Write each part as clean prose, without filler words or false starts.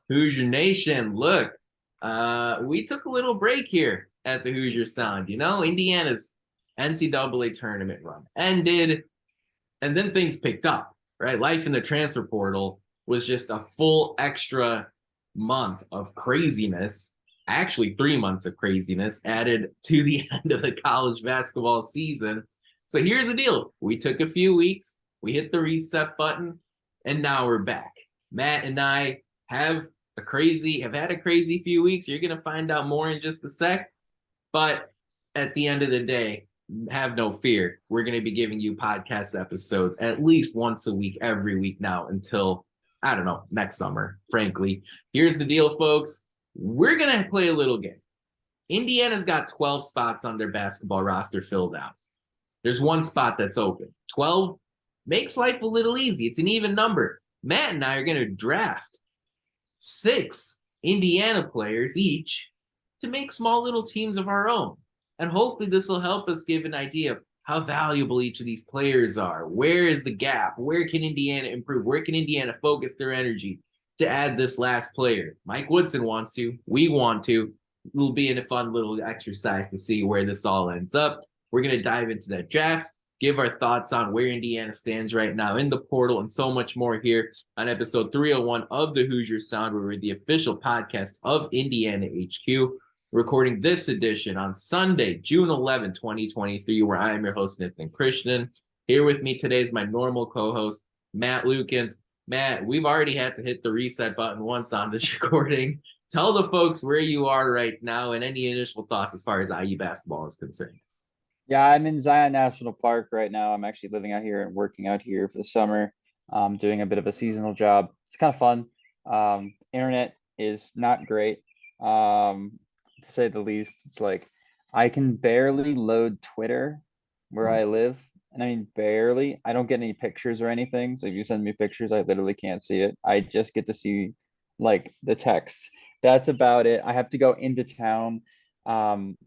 Hoosier Nation, look, we took a little break here at the Hoosier Sound. Indiana's NCAA tournament run ended, and then things picked up, right? Life in the transfer portal was just a full extra month of craziness, actually 3 months of craziness added to the end of the college basketball season. So here's the deal. We took a few weeks, we hit the reset button, and now we're back. Matt and I have had a crazy few weeks. You're going to find out more in just a sec. But at the end of the day, have no fear. We're going to be giving you podcast episodes at least once a week, every week now until, I don't know, next summer, frankly. Here's the deal, folks. We're going to play a little game. Indiana's got 12 spots on their basketball roster filled out. There's one spot that's open. 12 makes life a little easy. It's an even number. Matt and I are going to draft 6 Indiana players each to make small little teams of our own. And hopefully this will help us give an idea of how valuable each of these players are. Where is the gap? Where can Indiana improve? Where can Indiana focus their energy to add this last player? Mike Woodson wants to. We want to. It will be a fun little exercise to see where this all ends up. We're going to dive into that draft, give our thoughts on where Indiana stands right now in the portal, and so much more here on episode 301 of the Hoosier Sound, where we're the official podcast of Indiana HQ. Recording this edition on Sunday, June 11, 2023, where I am your host, Nithin Krishnan. Here with me today is my normal co-host, Matt Lukens. Matt, we've already had to hit the reset button once on this recording. Tell the folks where you are right now and any initial thoughts as far as IU basketball is concerned. Yeah, I'm in Zion National Park right now. I'm actually living out here and working out here for the summer, doing a bit of a seasonal job. It's kind of fun. Internet is not great, to say the least. It's like I can barely load Twitter where I live. And I mean, barely. I don't get any pictures or anything. So if you send me pictures, I literally can't see it. I just get to see like the text. That's about it. I have to go into town. Um,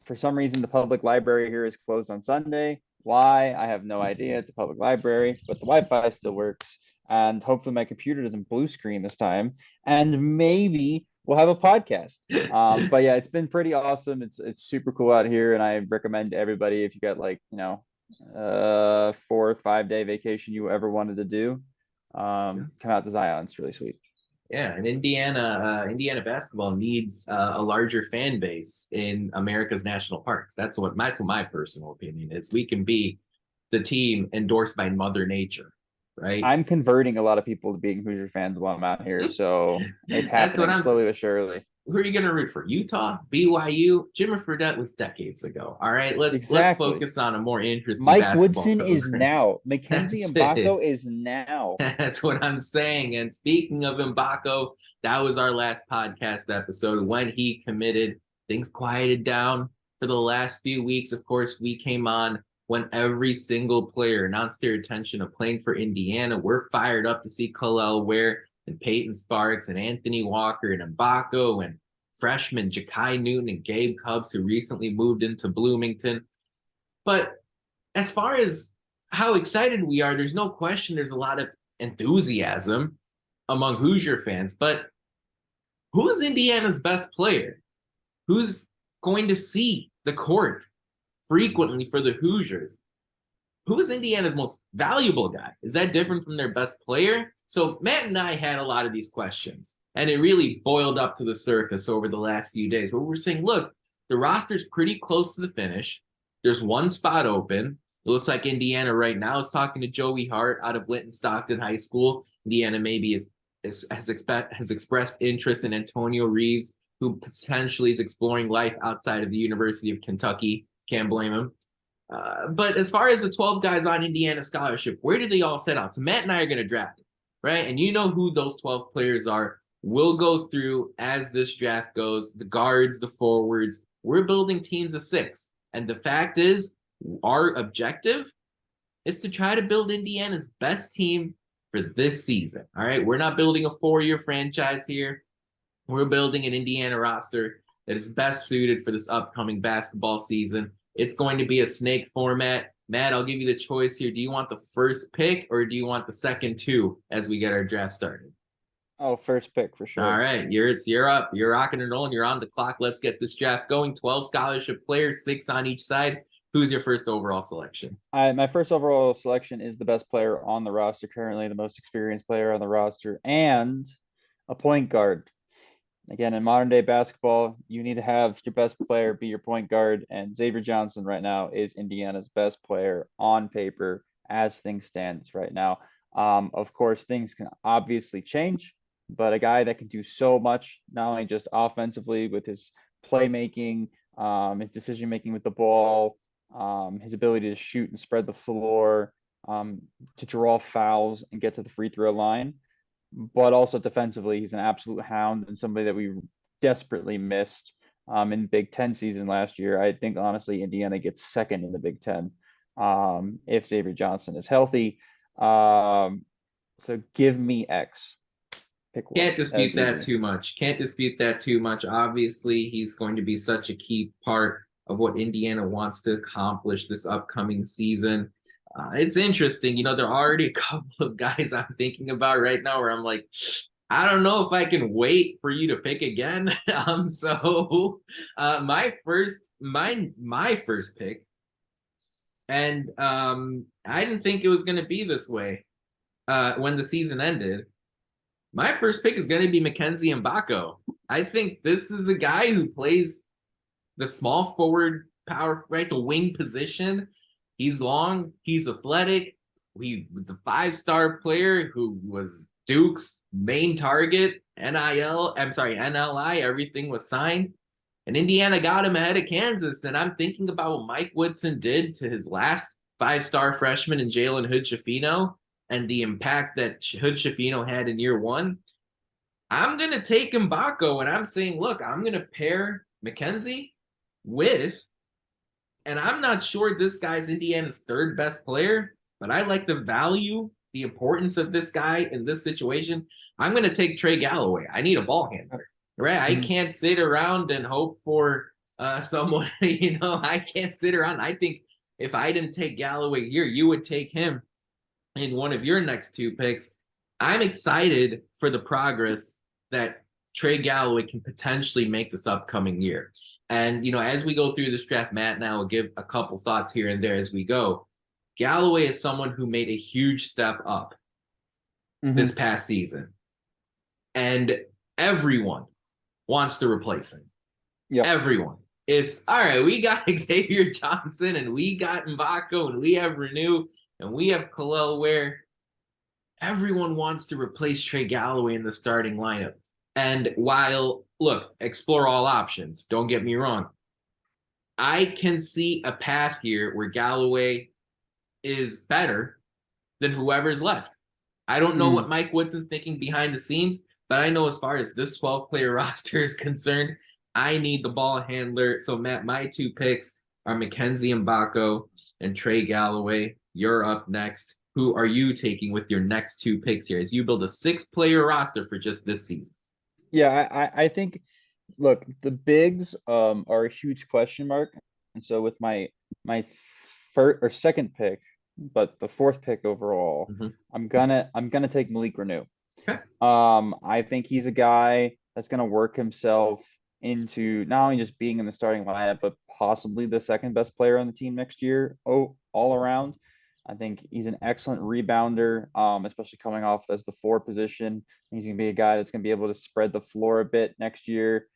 for some reason, the public library here is closed on Sunday. Why? I have no idea. It's a public library, but the Wi-Fi still works. And hopefully my computer doesn't blue screen this time. And maybe we'll have a podcast. But yeah, it's been pretty awesome. It's super cool out here, and I recommend everybody, if you got like, 4 or 5 day vacation you ever wanted to do, come out to Zion. It's really sweet. Yeah, and Indiana basketball needs a larger fan base in America's national parks. That's what my personal opinion is. We can be the team endorsed by Mother Nature, right? I'm converting a lot of people to being Hoosier fans while I'm out here, so it's That's what happening slowly but surely. Who are you going to root for? Utah, BYU, Jimmy Fredette was decades ago. All right, let's Exactly. focus on a more interesting Mike basketball Woodson is program. now. Mackenzie That's Mgbako it. is now. That's what I'm saying. And speaking of Mgbako, that was our last podcast episode when he committed. Things quieted down for the last few weeks. Of course, we came on when every single player announced their intention of playing for Indiana. We're fired up to see Ware and Peyton Sparks and Anthony Walker and Mgbako and freshmen Ja'Kai Newton and Gabe Cubs, who recently moved into Bloomington. But as far as how excited we are, there's no question there's a lot of enthusiasm among Hoosier fans. But who's Indiana's best player? Who's going to see the court frequently for the Hoosiers? Who is Indiana's most valuable guy? Is that different from their best player? So Matt and I had a lot of these questions, and it really boiled up to the surface over the last few days where we're saying, look, the roster's pretty close to the finish. There's one spot open. It looks like Indiana right now is talking to Joey Hart out of Linton Stockton High School. Indiana maybe has expressed interest in Antonio Reeves, who potentially is exploring life outside of the University of Kentucky. Can't blame him. But as far as the 12 guys on Indiana scholarship, where do they all set out? So Matt and I are going to draft it, right? And you know who those 12 players are. We'll go through as this draft goes, the guards, the forwards. We're building teams of 6. And the fact is, our objective is to try to build Indiana's best team for this season. All right. We're not building a 4-year franchise here. We're building an Indiana roster that is best suited for this upcoming basketball season. It's going to be a snake format. Matt, I'll give you the choice here. Do you want the first pick or do you want the second 2 as we get our draft started? Oh, first pick for All sure. right, you're up. You're rocking and rolling. You're on the clock. Let's get this draft going. 12 scholarship players, 6 on each side. Who's your first overall selection? My first overall selection is the best player on the roster currently, the most experienced player on the roster, and a point guard. Again, in modern day basketball, you need to have your best player be your point guard, and Xavier Johnson right now is Indiana's best player on paper as things stands right now. Of course, things can obviously change, but a guy that can do so much, not only just offensively with his playmaking, his decision making with the ball, his ability to shoot and spread the floor, to draw fouls and get to the free throw line, but also defensively, he's an absolute hound and somebody that we desperately missed in Big Ten season last year. I think honestly, Indiana gets second in the Big Ten if Xavier Johnson is healthy. So give me X. Pick one. Can't dispute That's that easy. too much. Can't dispute that too much. Obviously, he's going to be such a key part of what Indiana wants to accomplish this upcoming season. It's interesting. There are already a couple of guys I'm thinking about right now where I'm like, I don't know if I can wait for you to pick again. My first pick, and I didn't think it was going to be this way when the season ended. My first pick is going to be Mgbako. I think this is a guy who plays the small forward power, right? The wing position. He's long, he's athletic. He was a 5-star player who was Duke's main target. NLI, everything was signed. And Indiana got him ahead of Kansas. And I'm thinking about what Mike Woodson did to his last 5-star freshman in Jalen Hood-Schifino and the impact that Hood-Schifino had in year one. I'm going to take Mgbako and I'm saying, look, I'm going to pair McKenzie with, and I'm not sure this guy's Indiana's third best player, but I like the value, the importance of this guy in this situation. I'm going to take Trey Galloway. I need a ball handler, right? I Mhm. can't sit around and hope for someone, I can't sit around. I think if I didn't take Galloway here, you would take him in one of your next 2 picks. I'm excited for the progress that Trey Galloway can potentially make this upcoming year. And, as we go through this draft, Matt and I will give a couple thoughts here and there as we go. Galloway is someone who made a huge step up this Mhm. past season, and everyone wants to replace him. Yep. Everyone. It's all right. We got Xavier Johnson, and we got Mgbako, and we have Reneau, and we have Ware. Everyone wants to replace Trey Galloway in the starting lineup. And while, look, explore all options, don't get me wrong. I can see a path here where Galloway is better than whoever's left. I don't know what Mhm. Mike Woodson's thinking behind the scenes, but I know as far as this 12-player roster is concerned, I need the ball handler. So, Matt, my 2 picks are Mgbako and Trey Galloway. You're up next. Who are you taking with your next 2 picks here as you build a 6-player roster for just this season? Yeah, I think look, the bigs are a huge question mark. And so with my first or second pick, but the fourth pick overall, Mm-hmm. I'm gonna take Malik Reneau. Okay. I think he's a guy that's gonna work himself into not only just being in the starting lineup, but possibly the second best player on the team next year. Oh, all around. I think he's an excellent rebounder, especially coming off as the 4 position. He's gonna be a guy that's gonna be able to spread the floor a bit next year.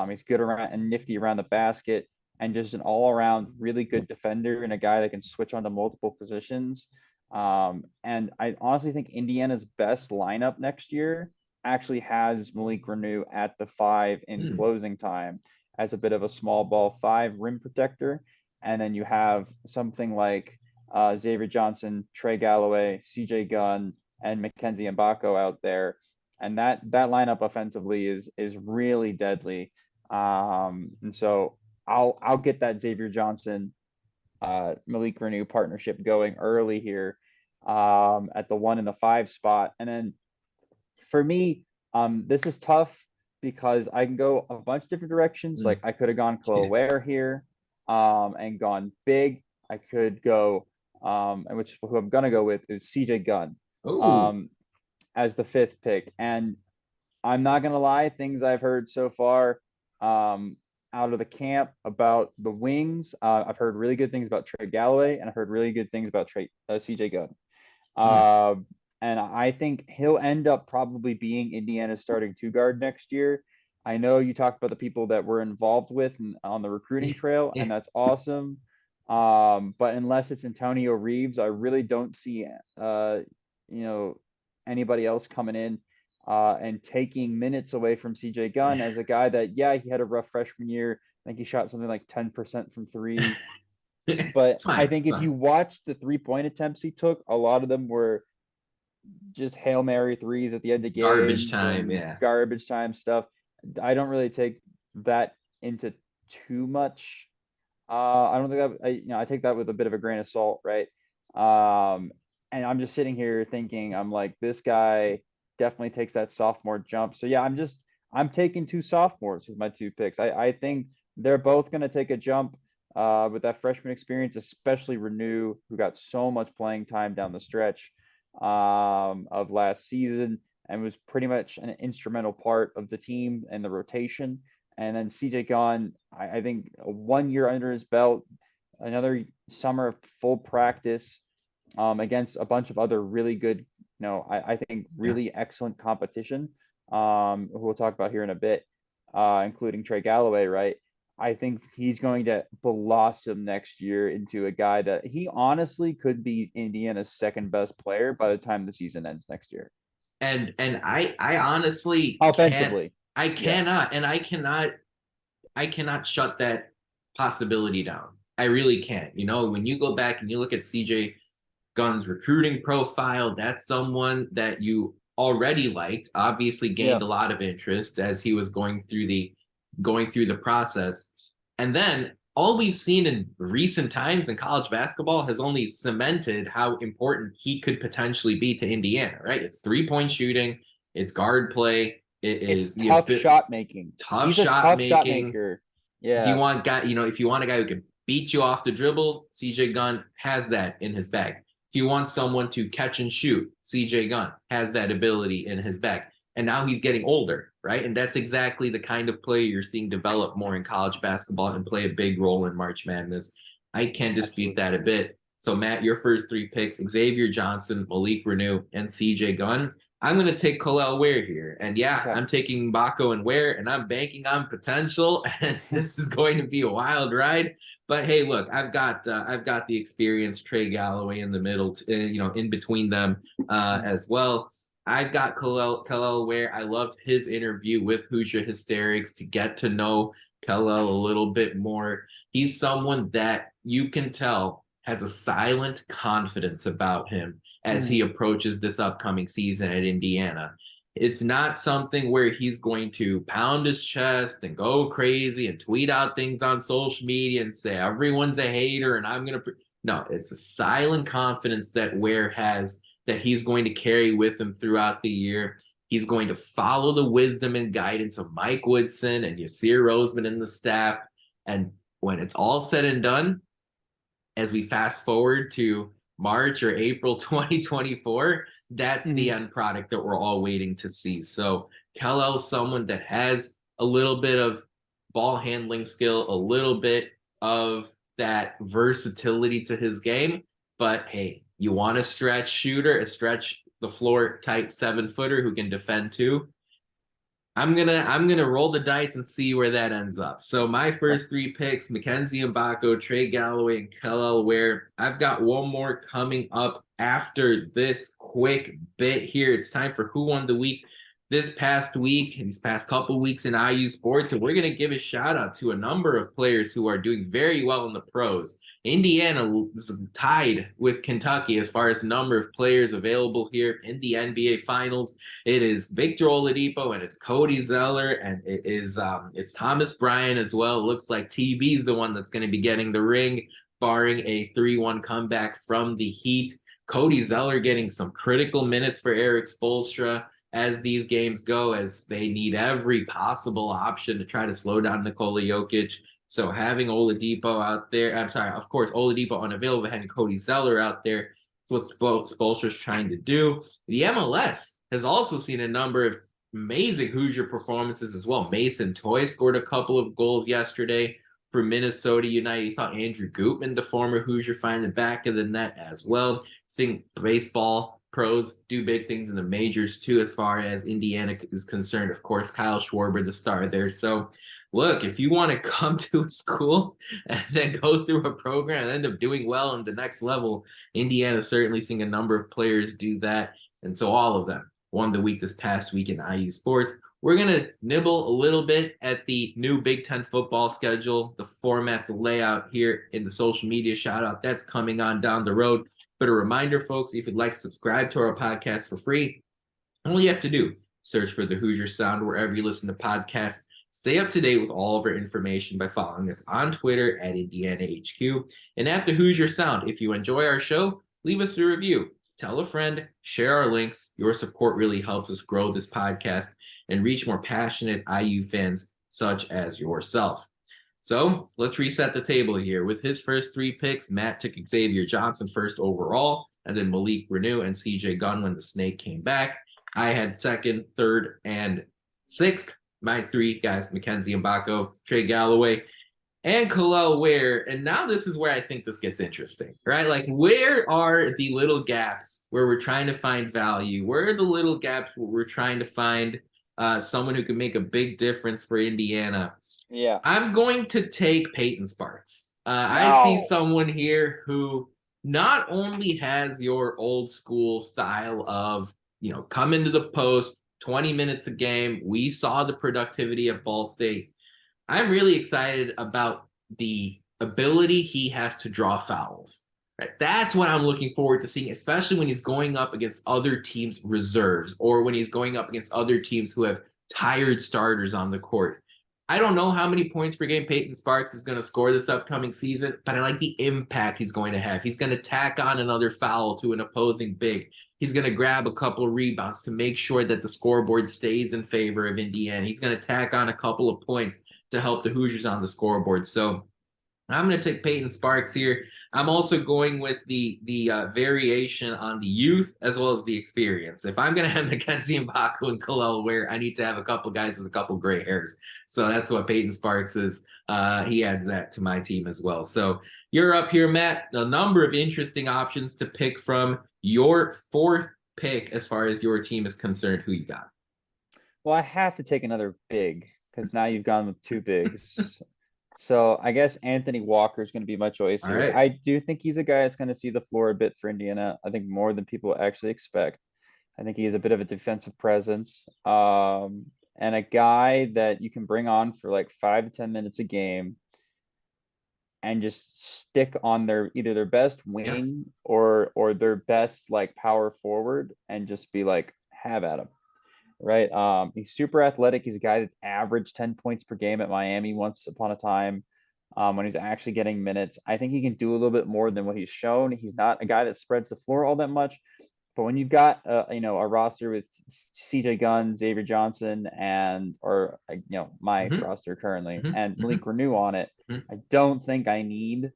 He's good around and nifty around the basket, and just an all-around really good defender and a guy that can switch onto multiple positions. And I honestly think Indiana's best lineup next year actually has Malik Reneau at the 5 in Mm. closing time as a bit of a small ball 5 rim protector. And then you have something like Xavier Johnson, Trey Galloway, CJ Gunn, and Mackenzie Mgbako out there. And that lineup offensively is really deadly. And so I'll get that Xavier Johnson Malik Reneau partnership going early here at the 1 and the 5 spot. And then for me, this is tough because I can go a bunch of different directions. Mm. Like I could have gone Ware here and gone big. I could go, and which who I'm gonna go with is CJ Gunn Oh, um, as the 5th pick. And I'm not gonna lie, things I've heard so far, out of the camp about the wings, I've heard really good things about Trey Galloway, and I've heard really good things about CJ Gunn. Hmm. Uh, and I think he'll end up probably being Indiana's starting two guard next year. I know you talked about the people that we're involved with on the recruiting trail, Yeah. and that's awesome. But unless it's Antonio Reeves, I really don't see you know, anybody else coming in and taking minutes away from CJ Gunn as a guy that, yeah, he had a rough freshman year. I think he shot something like 10% from three. But It's I fine. think It's if you fine. watch the 3-point attempts he took, a lot of them were just Hail Mary threes at the end of Garbage games time. and Yeah. garbage time stuff. I don't really take that into too much. I don't think that I take that with a bit of a grain of salt, right? Um, and I'm just sitting here thinking, I'm like, this guy definitely takes that sophomore jump. So yeah, I'm taking two sophomores with my two picks. I think they're both going to take a jump with that freshman experience, especially Renew, who got so much playing time down the stretch of last season and was pretty much an instrumental part of the team and the rotation. And then CJ Gunn, I think 1 year under his belt, another summer of full practice against a bunch of other really good, I think Yeah. really excellent competition, who we'll talk about here in a bit, including Trey Galloway, right? I think he's going to blossom next year into a guy that he honestly could be Indiana's second best player by the time the season ends next year. And I honestly can't. Offensively. I Yeah. cannot, and I cannot shut that possibility down. I really can't. You know, when you go back and you look at CJ Gunn's recruiting profile, that's someone that you already liked, obviously Yeah. gained a lot of interest as he was going through the process. And then all we've seen in recent times in college basketball has only cemented how important he could potentially be to Indiana, right? It's 3-point shooting, it's guard play, it It's is the tough shot making. tough He's a shot tough shot making. maker. Do you Yeah. want guy, if you want a guy who can beat you off the dribble, CJ Gunn has that in his bag. If you want someone to catch and shoot, CJ Gunn has that ability in his bag. And now he's getting older, right? And that's exactly the kind of player you're seeing develop more in college basketball and play a big role in March Madness. I can't dispute Absolutely that a agree. bit. So, Matt, your first three picks, Xavier Johnson, Malik Reneau, and CJ Gunn. I'm going to take Ware here. And yeah, Okay. I'm taking Mgbako and Ware, and I'm banking on potential. And this is going to be a wild ride. But hey, look, I've got the experience, Trey Galloway in the middle, in between them as well. I've got Kalel Ware. I loved his interview with Hoosier Hysterics to get to know Kalel a little bit more. He's someone that you can tell has a silent confidence about him as he Mhm. approaches this upcoming season at Indiana. It's not something where he's going to pound his chest and go crazy and tweet out things on social media and say everyone's a hater and I'm going to. No, it's a silent confidence that Ware has that he's going to carry with him throughout the year. He's going to follow the wisdom and guidance of Mike Woodson and Yasir Roseman and the staff. And when it's all said and done, as we fast forward to March or April 2024, that's the Mhm. end product that we're all waiting to see. So Kel is someone that has a little bit of ball handling skill, a little bit of that versatility to his game. But hey, you want a stretch shooter, a stretch the floor type 7-footer who can defend too. I'm gonna roll the dice and see where that ends up. So my Okay. first three picks: Mackenzie Mgbako, Trey Galloway, and Kellel Ware. I've got one more coming up after this quick bit here. It's time for Who Won the Week this past week, these past couple weeks in IU sports, and we're gonna give a shout out to a number of players who are doing very well in the pros. Indiana is tied with Kentucky as far as the number of players available here in the NBA Finals. It is Victor Oladipo and it's Cody Zeller and it's Thomas Bryant as well. It looks like TB's the one that's going to be getting the ring, barring a 3-1 comeback from the Heat. Cody Zeller getting some critical minutes for Eric Spoelstra as these games go, as they need every possible option to try to slow down Nikola Jokic. So having Oladipo out there, I'm sorry, of course, Oladipo unavailable, having Cody Zeller out there, that's what Spoelstra's trying to do. The MLS has also seen a number of amazing Hoosier performances as well. Mason Toy scored a couple of goals yesterday for Minnesota United. You saw Andrew Gutman, the former Hoosier, find the back of the net as well. Seeing baseball pros do big things in the majors too, as far as Indiana is concerned. Of course, Kyle Schwarber, the star there. So look, if you want to come to a school and then go through a program and end up doing well on the next level, Indiana certainly seeing a number of players do that. And so all of them won the week this past week in IU sports. We're going to nibble a little bit at the new Big Ten football schedule, the format, the layout here in the social media shout out. That's coming on down the road. But a reminder, folks, if you'd like to subscribe to our podcast for free, all you have to do, search for the Hoosier Sound wherever you listen to podcasts. Stay up to date with all of our information by following us on Twitter at Indiana HQ and at the Hoosier Sound. If you enjoy our show, leave us a review. Tell a friend, share our links. Your support really helps us grow this podcast and reach more passionate IU fans such as yourself. So let's reset the table here. With his first 3 picks, Matt took Xavier Johnson first overall, and then Malik Reneau and CJ Gunn when the snake came back. I had second, third, and sixth. My 3 guys, Mackenzie Mgbako, Trey Galloway, and Ware. And now this is where I think this gets interesting, right? Like, where are the little gaps where we're trying to find value? Where are the little gaps where we're trying to find someone who can make a big difference for Indiana? Yeah. I'm going to take Peyton Sparks. I see someone here who not only has your old school style of, come into the post, 20 minutes a game. We saw the productivity at Ball State. I'm really excited about the ability he has to draw fouls. Right? That's what I'm looking forward to seeing, especially when he's going up against other teams' reserves or when he's going up against other teams who have tired starters on the court. I don't know how many points per game Peyton Sparks is going to score this upcoming season, but I like the impact he's going to have. He's going to tack on another foul to an opposing big. He's going to grab a couple of rebounds to make sure that the scoreboard stays in favor of Indiana. He's going to tack on a couple of points to help the Hoosiers on the scoreboard. So I'm going to take Peyton Sparks here. I'm also going with the variation on the youth as well as the experience. If I'm going to have Mackenzie Mgbako and Ware, I need to have a couple guys with a couple gray hairs. So that's what Peyton Sparks is. He adds that to my team as well. So you're up here, Matt. A number of interesting options to pick from. Your 4th pick as far as your team is concerned. Who you got? Well, I have to take another big because now you've gone with 2 bigs. So I guess Anthony Walker is going to be my choice All here. right. I do think he's a guy that's going to see the floor a bit for Indiana. I think more than people actually expect. I think he is a bit of a defensive presence. And a guy that you can bring on for like 5 to 10 minutes a game and just stick on either their best wing or their best like power forward and just be like, have at him. Right. He's super athletic. He's a guy that averaged 10 points per game at Miami once upon a time. When he's actually getting minutes, I think he can do a little bit more than what he's shown. He's not a guy that spreads the floor all that much, but when you've got a roster with CJ Gunn, Xavier Johnson, and my roster currently and Malik Reneau on it, I don't think I need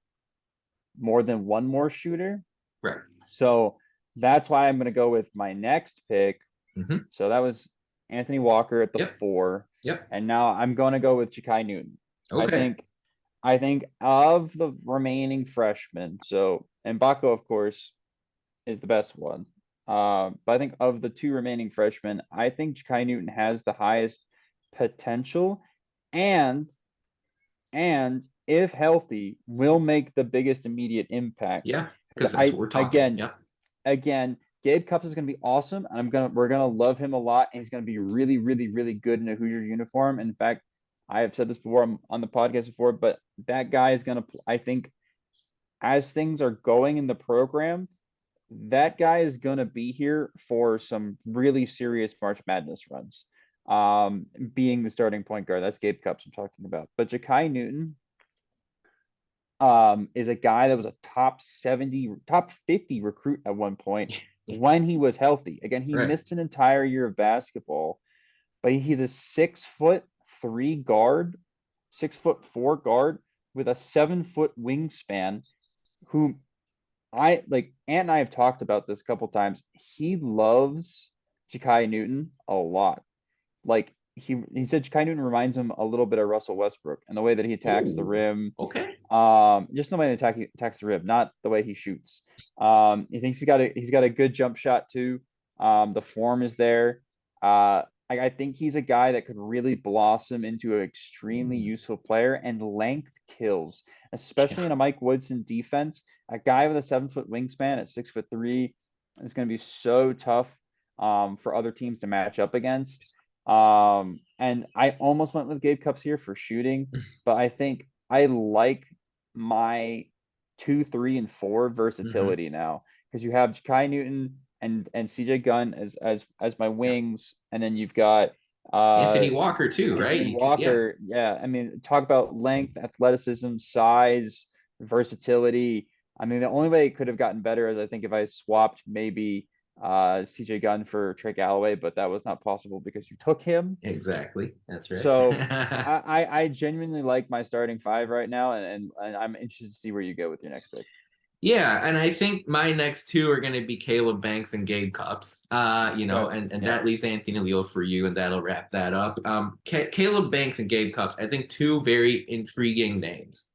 more than one more shooter. Right. So that's why I'm going to go with my next pick. So that was Anthony Walker at the 4. Yep. And now I'm going to go with Ja'Kai Newton. Okay. I think of the remaining freshmen, so Mgbako, of course, is the best one. But I think of the 2 remaining freshmen, I think Ja'Kai Newton has the highest potential and if healthy, will make the biggest immediate impact. Yeah, because that's what we're talking. Again, Gabe Cupps is going to be awesome, and we're going to love him a lot, and he's going to be really, really, really good in a Hoosier uniform. In fact, I have said this before on the podcast before, but that guy is going to, I think, as things are going in the program, that guy is going to be here for some really serious March Madness runs. Being the starting point guard, that's Gabe Cupps I'm talking about. But Ja'Kai Newton is a guy that was a top 50 recruit at one point when he was healthy. Again, he missed an entire year of basketball, but he's a 6'3" guard, 6'4" guard with a 7-foot wingspan who Ant and I have talked about this a couple times. He loves Ja'Kai Newton a lot. like he said Kai Newton reminds him a little bit of Russell Westbrook and the way that he attacks the Ooh, rim. okay. Just the way he attacks the rim, not the way he shoots. He thinks he's got a good jump shot too. The form is there. I think he's a guy that could really blossom into an extremely useful player, and length kills, especially in a Mike Woodson defense. A guy with a 7-foot wingspan at 6'3" is going to be so tough for other teams to match up against. And I almost went with Gabe Cupps here for shooting, but I think I like my 2, 3, and 4 Mhm. versatility now, because you have Kai Newton and CJ Gunn as my Yeah. wings, and then you've got uh Anthony Walker too, right? Anthony Yeah, Walker. Yeah, I mean, talk about length, athleticism, size, versatility. I mean, the only way it could have gotten better is I think if I swapped maybe CJ Gunn for Trey Galloway, but that was not possible because you took him. exactly. That's right. So I genuinely like my starting five right now, and I'm interested to see where you go with your next pick. Yeah, and I think my next two are going to be Caleb Banks and Gabe Cupps. Okay. And Yeah. that leaves Anthony Leal for you, and that'll wrap that up. Caleb Banks and Gabe Cupps, I think two very intriguing names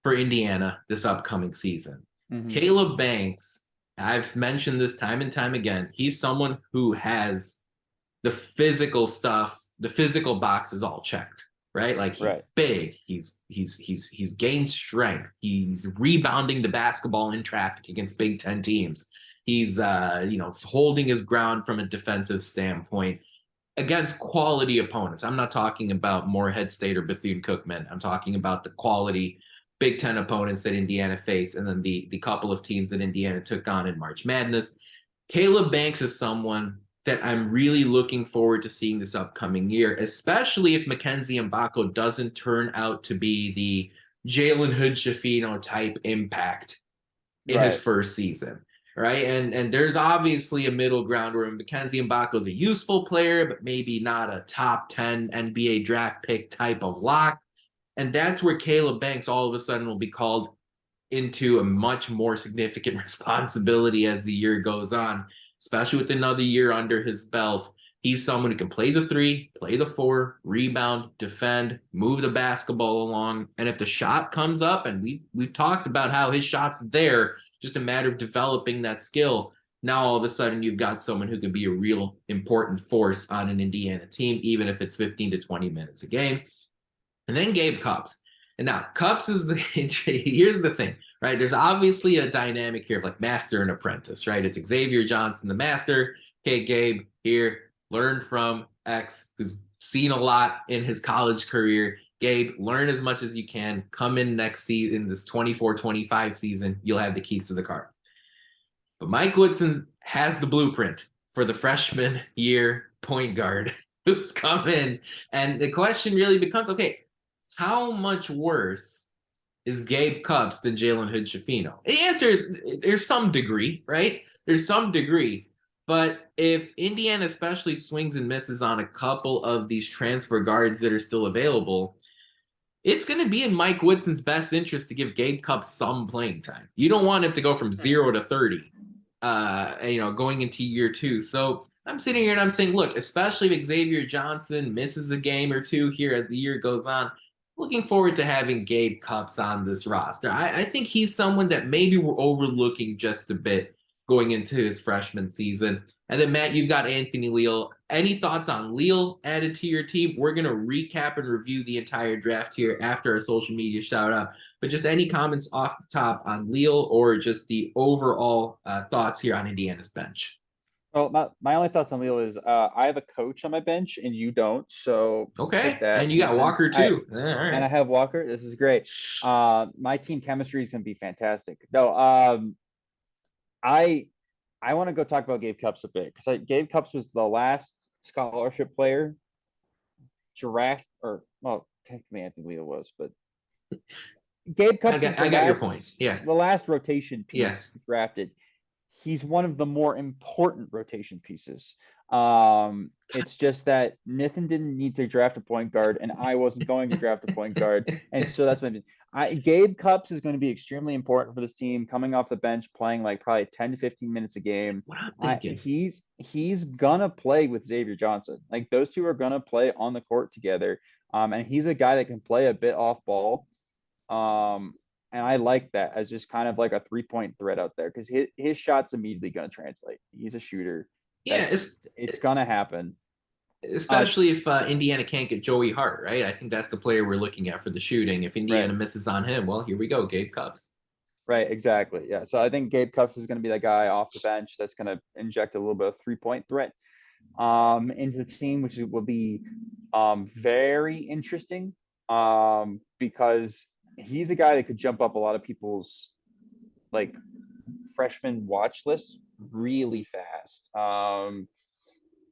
for Indiana this upcoming season. Hmm. Caleb Banks, I've mentioned this time and time again. He's someone who has the physical stuff, the physical box is all checked, right? Like he's Right. big, he's gained strength, he's rebounding the basketball in traffic against Big Ten teams. He's holding his ground from a defensive standpoint against quality opponents. I'm not talking about Moorhead State or Bethune-Cookman. I'm talking about the quality Big Ten opponents that Indiana faced, and then the couple of teams that Indiana took on in March Madness. Caleb Banks is someone that I'm really looking forward to seeing this upcoming year, especially if Mgbako doesn't turn out to be the Jalen Hood-Schifino type impact in his Right. first season, right? And there's obviously a middle ground where Mgbako is a useful player, but maybe not a top 10 NBA draft pick type of lock. And that's where Caleb Banks all of a sudden will be called into a much more significant responsibility as the year goes on, especially with another year under his belt. He's someone who can play the 3, play the 4, rebound, defend, move the basketball along. And if the shot comes up, and we've talked about how his shot's there, just a matter of developing that skill. Now all of a sudden you've got someone who can be a real important force on an Indiana team, even if it's 15 to 20 minutes a game. And then Gabe Cupps. And now Cupps is the here's the thing, right? There's obviously a dynamic here of like master and apprentice, right? It's Xavier Johnson, the master. Okay, Gabe, here, learn from X, who's seen a lot in his college career. Gabe, learn as much as you can. Come in next season, this 24-25 season, you'll have the keys to the car. But Mike Woodson has the blueprint for the freshman year point guard who's come in. And the question really becomes, okay, how much worse is Gabe Cupps than Jalen Hood-Schifino? The answer is there's some degree, right? There's some degree. But if Indiana especially swings and misses on a couple of these transfer guards that are still available, it's going to be in Mike Woodson's best interest to give Gabe Cupps some playing time. You don't want him to go from 0 to 30, going into year 2. So I'm sitting here and I'm saying, look, especially if Xavier Johnson misses a game or two here as the year goes on, looking forward to having Gabe Cupps on this roster. I think he's someone that maybe we're overlooking just a bit going into his freshman season. And then, Matt, you've got Anthony Leal. Any thoughts on Leal added to your team? We're going to recap and review the entire draft here after our social media shout out. But just any comments off the top on Leal or just the overall thoughts here on Indiana's bench? Well, my only thoughts on Leal is I have a coach on my bench and you don't, so take Okay. that, And you got Nithin. Walker, too. All And I right. have Walker. This is great. My team chemistry is going to be fantastic. No, I I want to go talk about Gabe Cupps a bit because Gabe Cupps was the last scholarship player draft, or well, technically Anthony Leal was, but Gabe I Cupps is got, I got your point. Yeah. the last rotation Yeah. piece drafted. he's one of the more important rotation pieces. It's just that Nithin didn't need to draft a point guard, and I wasn't going to draft a point guard, and so that's what Gabe Cupps is going to be extremely important for this team, coming off the bench, playing like probably 10 to 15 minutes a game. What I'm thinking. He's gonna play with Xavier Johnson. Like those two are gonna play on the court together. And he's a guy that can play a bit off ball. And I like that as just kind of like a 3-point threat out there because his shot's immediately going to translate. He's a shooter. Yeah, It's going to happen. Especially if Indiana can't get Joey Hart, right? I think that's the player we're looking at for the shooting. If Indiana misses on him, well, here we go, Gabe Cupps. Right, exactly. Yeah. So I think Gabe Cupps is going to be that guy off the bench that's going to inject a little bit of 3-point threat into the team, which will be very interesting because he's a guy that could jump up a lot of people's like freshman watch lists really fast.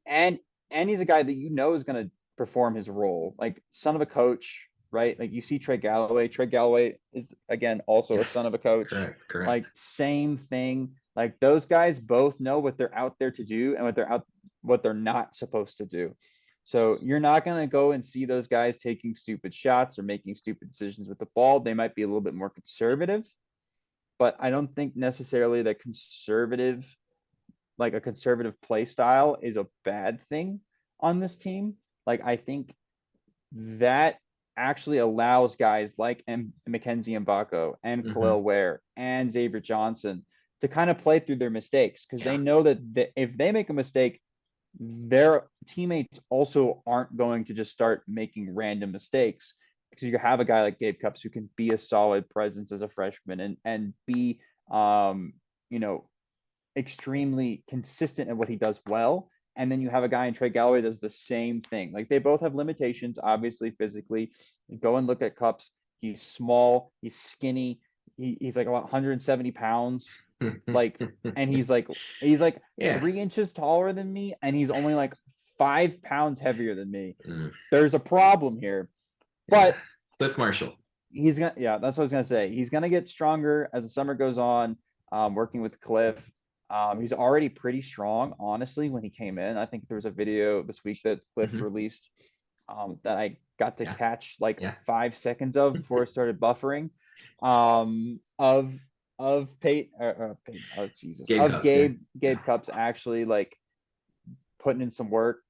And he's a guy that is going to perform his role, like son of a coach, right? Like you see Trey Galloway. Trey Galloway is again also a son of a coach. Correct. Like same thing. Like those guys both know what they're out there to do and what they're not supposed to do. So you're not going to go and see those guys taking stupid shots or making stupid decisions with the ball. They might be a little bit more conservative, but I don't think necessarily that a conservative play style is a bad thing on this team. Like I think that actually allows guys like Mackenzie Mgbako and Khalil Ware and Xavier Johnson to kind of play through their mistakes because they know that if they make a mistake, their teammates also aren't going to just start making random mistakes because you have a guy like Gabe Cupps who can be a solid presence as a freshman and be extremely consistent at what he does well. And then you have a guy in Trey Galloway that does the same thing. Like they both have limitations, obviously physically. You go and look at Cupps. He's small, he's skinny, he's like about 170 pounds. Like, and he's like 3 inches taller than me, and he's only like 5 pounds heavier than me. There's a problem here. But Cliff Marshall. That's what I was gonna say. He's gonna get stronger as the summer goes on, working with Cliff. He's already pretty strong, honestly, when he came in. I think there was a video this week that Cliff released that I got to catch like 5 seconds of before it started buffering of Gabe Cupps actually like putting in some work.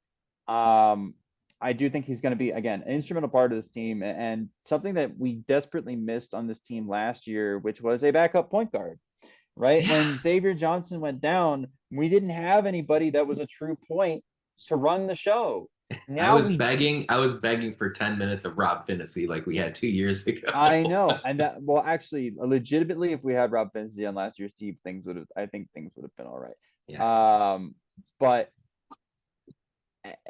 I do think he's going to be, again, an instrumental part of this team and something that we desperately missed on this team last year, which was a backup point guard, right? Yeah. When Xavier Johnson went down, we didn't have anybody that was a true point to run the show. Now I was begging for 10 minutes of Rob Finney like we had 2 years ago. I know. And that, well, actually, legitimately, if we had Rob Finney on last year's team, I think things would have been all right. Yeah. But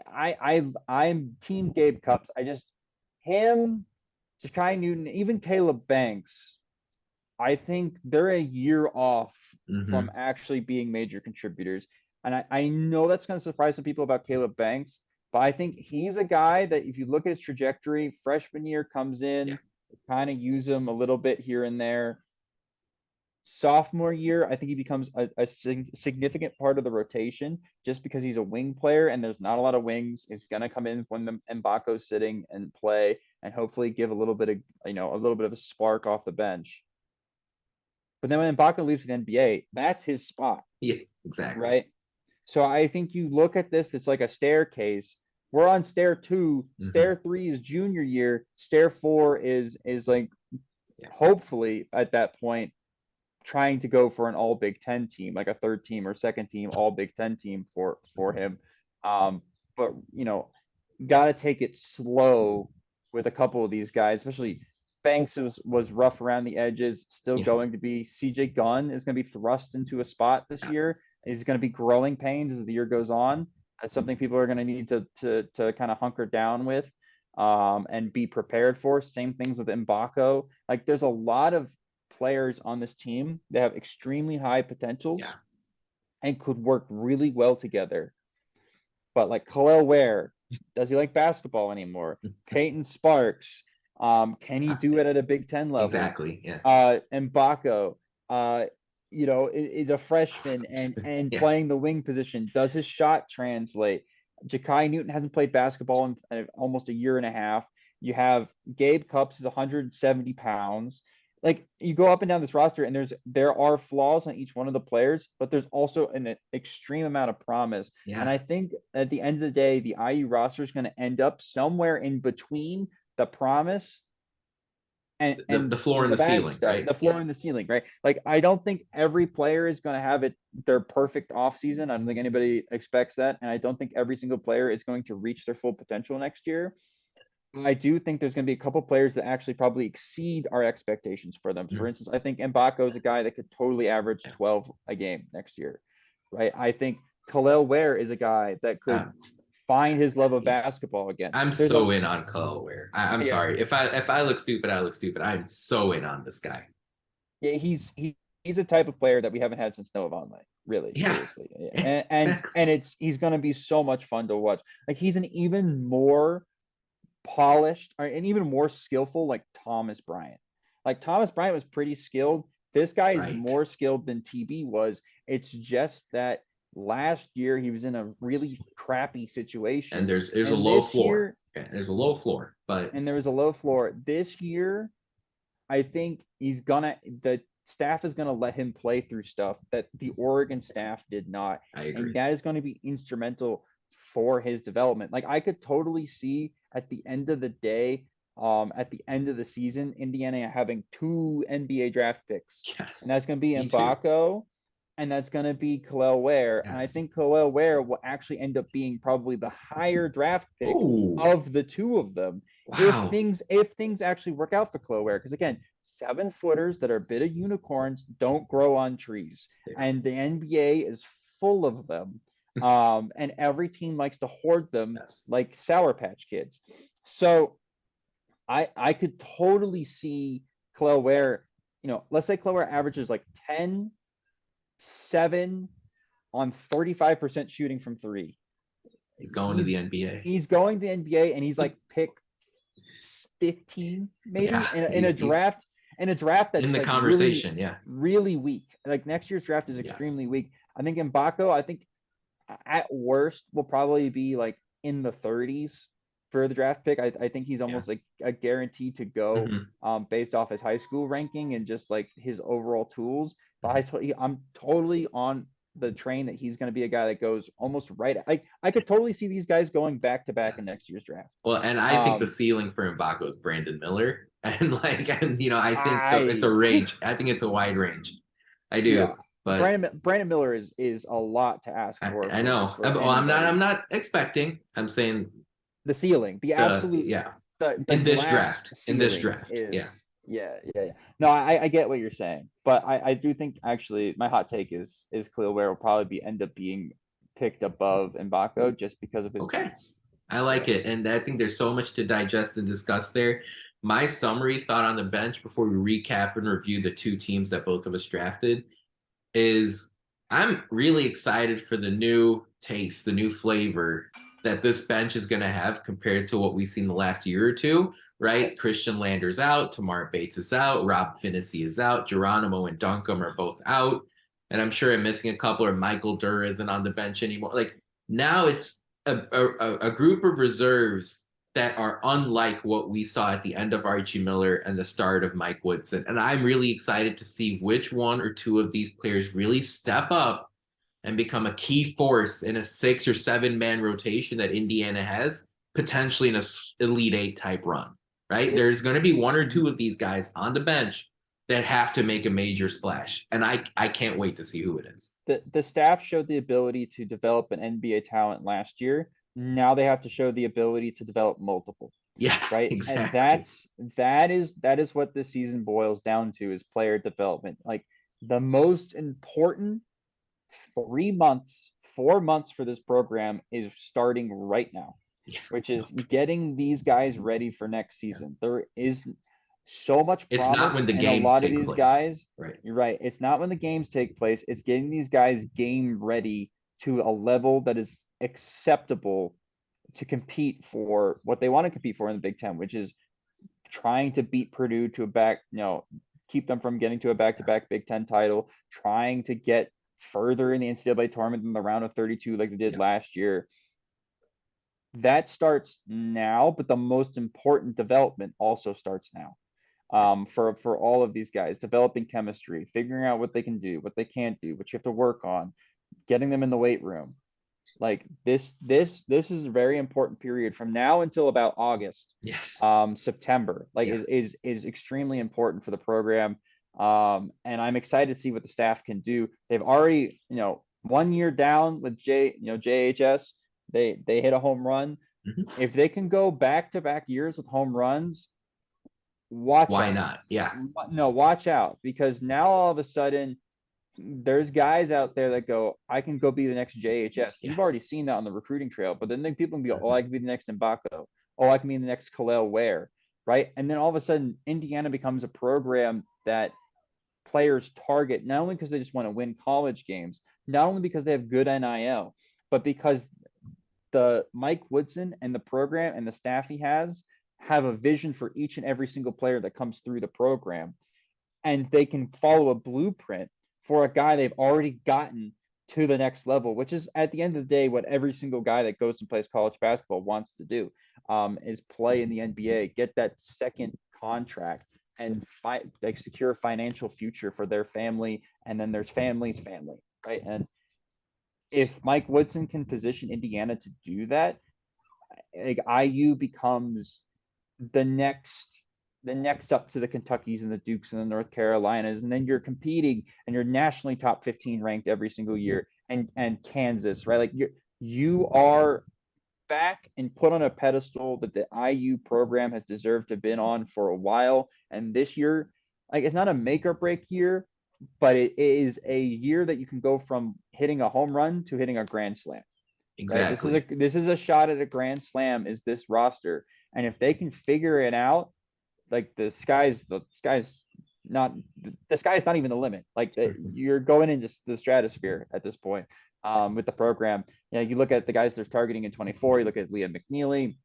I'm team Gabe Cupps. Kai Newton, even Caleb Banks, I think they're a year off from actually being major contributors. And I know that's going to surprise some people about Caleb Banks, but I think he's a guy that if you look at his trajectory, freshman year comes in, kind of use him a little bit here and there. Sophomore year, I think he becomes a significant part of the rotation just because he's a wing player and there's not a lot of wings. He's going to come in when the Mgbako's sitting and play and hopefully give a little bit of a spark off the bench. But then when Mgbako leaves for the NBA, that's his spot. Yeah, exactly. Right? So I think you look at this, it's like a staircase. We're on stair 2. Stair 3 is junior year. Stair 4 is like hopefully at that point trying to go for an all Big Ten team, like a third team or second team, all Big Ten team for him. But got to take it slow with a couple of these guys, especially Banks was rough around the edges, still going to be. CJ Gunn is going to be thrust into a spot this year. He's going to be growing pains as the year goes on. That's something people are going to need to kind of hunker down with and be prepared for. Same things with Mgbako. Like there's a lot of players on this team that have extremely high potentials and could work really well together. But like Khalil Ware, does he like basketball anymore? Peyton Sparks, can he do it at a Big Ten level? Exactly. Yeah. Mgbako, is a freshman and Yeah. playing the wing position. Does his shot translate? Ja'Kai Newton hasn't played basketball in almost a year and a half. You have Gabe Cupps is 170 pounds. Like you go up and down this roster, and there are flaws on each one of the players, but there's also an extreme amount of promise. And Yeah. I think at the end of the day, the IU roster is going to end up somewhere in between the promise and The floor and the the bad ceiling, stuff, right? the floor and the ceiling, right? Like I don't think every player is going to have their perfect off season. I don't think anybody expects that, and I don't think every single player is going to reach their full potential next year. I do think there's going to be a couple players that actually probably exceed our expectations for them. For Mm. instance, I think Mgbako is a guy that could totally average Yeah. 12 a game next year, right? I think Ware is a guy that could find his love of Yeah. basketball again. I'm There's a so in on Ware. I'm yeah, sorry. If I look stupid, I look stupid. I'm so in on this guy. yeah, he's a type of player that we haven't had since Noah Vonleh, really, Yeah. seriously. Yeah, And he's gonna be so much fun to watch. Like he's an even more polished and even more skillful like Thomas Bryant. Like Thomas Bryant was pretty skilled. This guy is right. more skilled than TB was. It's just that last year he was in a really crappy And situation. there's a And low this floor. year, Okay, there's a low floor, but and there was a low floor. This year, I think the staff is gonna let him play through stuff that the Oregon staff did not, I and agree. that is going to be instrumental for his development. Like I could totally see at the end of the day, at the end of the season, Indiana having two NBA draft picks, and Yes. that's going to be Me too. Mgbako, and that's going to be Ware, and I Yes. think Ware will actually end up being probably the higher draft pick Oh, of the two of them wow. if things actually work out for Ware. Because again, 7-footers that are a bit of unicorns don't grow on trees, They don't. and the NBA is full of them. And every team likes to hoard them Yes. like Sour Patch Kids. So I could totally see Ware, let's say Ware averages like 10, 7 on 35% shooting from three. He's going to He's the NBA. he's going to the NBA and he's like pick 15 maybe Yeah, in a he's draft in that's the like really conversation. Yeah. really weak. Like next year's draft is Yes. extremely weak. I think Mgbako, I think at worst will probably be like in the 30s for the draft pick. I think he's Yeah. almost like a guarantee to go Hmm. based off his high school ranking and just like his overall tools. But Hmm. I'm totally on the train that he's going to be a guy that goes almost right. Like I could totally see these guys going back to back in Yes. next year's draft. Well, and I think the Um, ceiling for Mgbako is Brandon Miller, and I think it's a I range. I think it's a wide range. I Yeah, do, but Brandon Miller is a lot to ask for I know. for Well, I'm anybody. not expecting. I'm saying The ceiling, the absolute yeah, the in this glass draft, ceiling yeah. is yeah. No, I get what you're saying, but I do think actually my hot take is Khalil Ware will probably end up being picked above Mgbako just because of his Okay. tools. I Yeah. like it. And I think there's so much to digest and discuss there. My summary thought on the bench before we recap and review the two teams that both of us drafted is I'm really excited for the new taste, the new flavor that this bench is going to have compared to what we've seen the last year or two, right? Christian Lander's out, Tamar Bates is out, Rob Finney is out, Geronimo and Duncombe are both out. And I'm sure I'm missing a couple, or Michael Durr isn't on the bench anymore. Like now it's a group of reserves that are unlike what we saw at the end of Archie Miller and the start of Mike Woodson. And I'm really excited to see which one or two of these players really step up and become a key force in a 6 or 7 man rotation that Indiana has, potentially in a Elite Eight type run, right? It, There's going to be one or two of these guys on the bench that have to make a major splash. And I can't wait to see who it is. the staff showed the ability to develop an NBA talent last year. Now they have to show the ability to develop multiple. Yes, Right? And exactly. that is what this season boils down to is player development. Like the most important 3 months, 4 months for this program is starting right now, Yeah. which is getting these guys ready for next Yeah. season. There is so much It's not when promise the in a games lot of take these place. guys. Right. You're right. It's not when the games take place. It's getting these guys game ready to a level that is acceptable to compete for what they want to compete for in the Big Ten, which is trying to beat Purdue to a back, keep them from getting to a back-to-back Big Ten title, trying to get further in the NCAA tournament than the round of 32 like they did last year. That starts now, but the most important development also starts now. For all of these guys, developing chemistry, figuring out what they can do, what they can't do, what you have to work on, getting them in the weight room. Like this is a very important period from now until about August. Yes. September, like is extremely important for the program. And I'm excited to see what the staff can do. They've already, 1 year down with JHS, they hit a home run. If they can go back-to-back years with home runs, watch Why out. not? Yeah. No, watch out, because now all of a sudden there's guys out there that go, I can go be the next JHS. You've already seen that on the recruiting trail, but then people can be, oh, I can be the next Mgbako. Oh, I can be the next Ware, right? And then all of a sudden, Indiana becomes a program that players target, not only because they just want to win college games, not only because they have good NIL, but because the Mike Woodson and the program and the staff he has have a vision for each and every single player that comes through the program. And they can follow a blueprint for a guy they've already gotten to the next level, which is at the end of the day what every single guy that goes and plays college basketball wants to do, is play in the NBA, get that second contract, and secure a financial future for their family. And then there's family's family, right? And if Mike Woodson can position Indiana to do that, like IU becomes the next up to the Kentuckys and the Dukes and the North Carolinas, and then you're competing and you're nationally top 15 ranked every single year, and Kansas, right? Like you are back and put on a pedestal that the IU program has deserved to have been on for a while. And this year, like, it's not a make or break year, but it is a year that you can go from hitting a home run to hitting a grand slam. Exactly. Right? This is a shot at a grand slam, is this roster. And if they can figure it out, like the sky's not even the limit. Like you're going into the stratosphere at this point, with the program. You look at the guys they're targeting in 24, you look at Leah McNeely.